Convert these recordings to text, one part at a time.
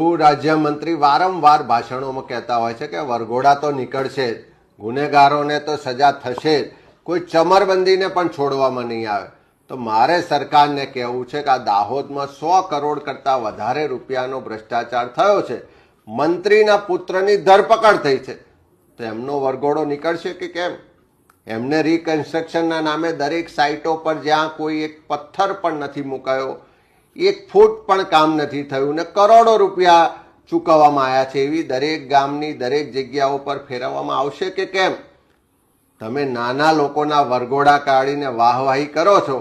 રાજ્યમંત્રી વારંવાર ભાષણોમાં કહેતા હોય છે કે વરઘોડા તો નીકળશે જ, ગુનેગારોને તો સજા થશે જ, કોઈ ચમરબંધીને પણ છોડવામાં નહીં આવે. તો મારે સરકારને કહેવું છે કે આ દાહોદમાં 100 કરોડ કરતાં વધારે રૂપિયાનો ભ્રષ્ટાચાર થયો છે. મંત્રીના પુત્રની ધરપકડ થઈ છે, તો એમનો વરઘોડો નીકળશે કે કેમ? એમને રિકન્સ્ટ્રક્શનના નામે દરેક સાઇટો પર જ્યાં કોઈ એક પથ્થર પણ નથી મુકાયો, 1 ફૂટ પણ કામ નથી થયું ને કરોડો રૂપિયા ચૂકવવામાં આવ્યા છે, એવી દરેક ગામની દરેક જગ્યાઓ પર ફેરવવામાં આવશે કે કેમ? તમે નાના લોકોના વરઘોડા કાઢીને વાહવાહી કરો છો.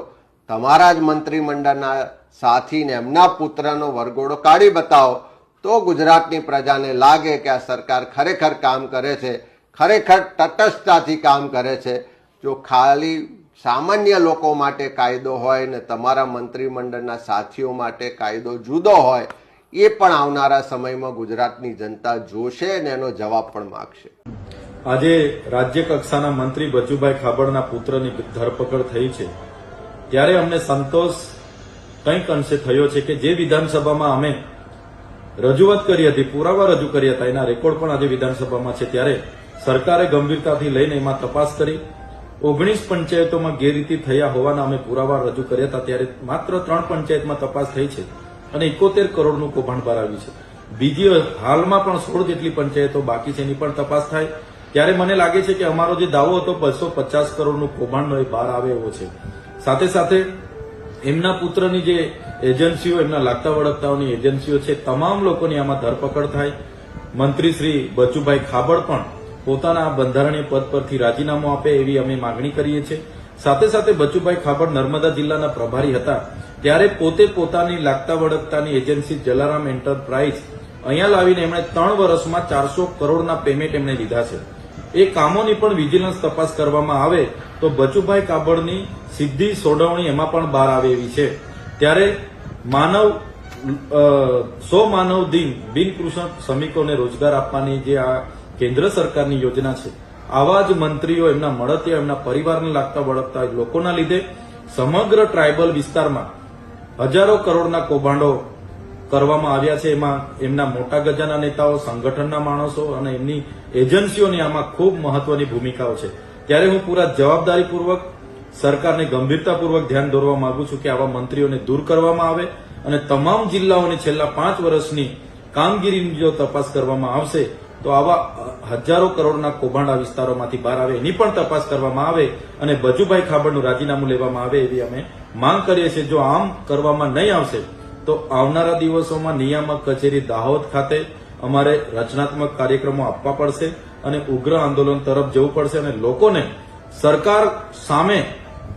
તમારા જ મંત્રીમંડળના સાથીને એમના પુત્રનો વરઘોડો કાઢી બતાવો તો ગુજરાતની પ્રજાને લાગે કે આ સરકાર ખરેખર કામ કરે છે, ખરેખર તટસ્થતાથી કામ કરે છે. જો ખાલી સામાન્ય લોકો માટે કાયદો હોય ને તમારા મંત્રીમંડળના સાથીઓ માટે કાયદો જુદો હોય, એ પણ આવનારા સમયમાં ગુજરાતની જનતા જોશે અને એનો જવાબ પણ માગશે. આજે રાજ્ય કક્ષાના મંત્રી બચુભાઈ ખાબડના પુત્રની ધરપકડ થઈ છે, ત્યારે અમને સંતોષ કંઈક અંશે થયો છે કે જે વિધાનસભામાં અમે રજૂઆત કરી હતી, પુરાવા રજૂ કર્યા હતા, એના રેકોર્ડ પણ આજે વિધાનસભામાં છે. ત્યારે સરકારે ગંભીરતાથી લઈને એમાં તપાસ કરી. 19 પંચાયતોમાં ગેરરીતિ થયા હોવાના અમે પુરાવા રજૂ કર્યા હતા. ત્યારે માત્ર 3 પંચાયતમાં તપાસ થઈ છે અને 71 કરોડનું કૌભાંડ બહાર આવ્યું છે. બીજી હાલમાં પણ 16 જેટલી પંચાયતો બાકી છે, એની પણ તપાસ થાય. ત્યારે મને લાગે છે કે અમારો જે દાવો હતો 250 કરોડનું કૌભાંડનો એ બહાર આવે એવો છે. સાથે સાથે એમના પુત્રની જે એજન્સીઓ, એમના લાગતા વળગતાઓની એજન્સીઓ છે, તમામ લોકોની આમાં ધરપકડ થાય. મંત્રી શ્રી બચુભાઈ ખાબડ પણ પોતાના બંધારણીય પદ પરથી રાજીનામું આપે એવી અમે માગણી કરીએ છીએ. સાથે સાથે બચુભાઈ ખાબડ નર્મદા જિલ્લાના પ્રભારી હતા, ત્યારે પોતે પોતાની લાગતા વળગતાની એજન્સી જલારામ એન્ટરપ્રાઇઝ અહીંયા લાવીને એમણે 3 વર્ષમાં 400 કરોડના પેમેન્ટ એમણે લીધા છે. એ કામોની પણ વિજિલન્સ તપાસ કરવામાં આવે તો બચુભાઈ ખાબડની સીધી સોડવણી એમાં પણ બહાર આવે એવી છે. ત્યારે 100 માનવ દિન બિનકૃષક શ્રમિકોને રોજગાર આપવાની જે આ કેન્દ્ર સરકારની યોજના છે, આવા જ મંત્રીઓ, એમના મળતિયા, એમના પરિવારને લાગતા વળગતા લોકોના લીધે સમગ્ર ટ્રાયબલ વિસ્તારમાં હજારો કરોડના કૌભાંડો કરવામાં આવ્યા છે. એમાં એમના મોટા ગજાના નેતાઓ, સંગઠનના માણસો અને એમની એજન્સીઓની આમાં ખૂબ મહત્વની ભૂમિકાઓ છે. ત્યારે હું પૂરા જવાબદારીપૂર્વક સરકારને ગંભીરતાપૂર્વક ધ્યાન દોરવા માંગુ છું કે આવા મંત્રીઓને દૂર કરવામાં આવે અને તમામ જિલ્લાઓની છેલ્લા 5 વર્ષની કામગીરીની જો તપાસ કરવામાં આવશે તો આવા હજારો કરોડના કૌભાંડ આ વિસ્તારોમાંથી બહાર આવે, એની પણ તપાસ કરવામાં આવે અને બચુભાઈ ખાબડનું રાજીનામું લેવામાં આવે એવી અમે માંગ કરીએ છીએ. જો આમ કરવામાં નહીં આવશે તો આવનારા દિવસોમાં નિયામક કચેરી દાહોદ ખાતે અમારે રચનાત્મક કાર્યક્રમો આપવા પડશે અને ઉગ્ર આંદોલન તરફ જવું પડશે અને લોકોને સરકાર સામે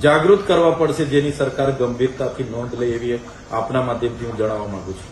જાગૃત કરવા પડશે, જેની સરકાર ગંભીરતાથી નોંધ લે એવી આપના માધ્યમથી હું જણાવવા માંગુ છું.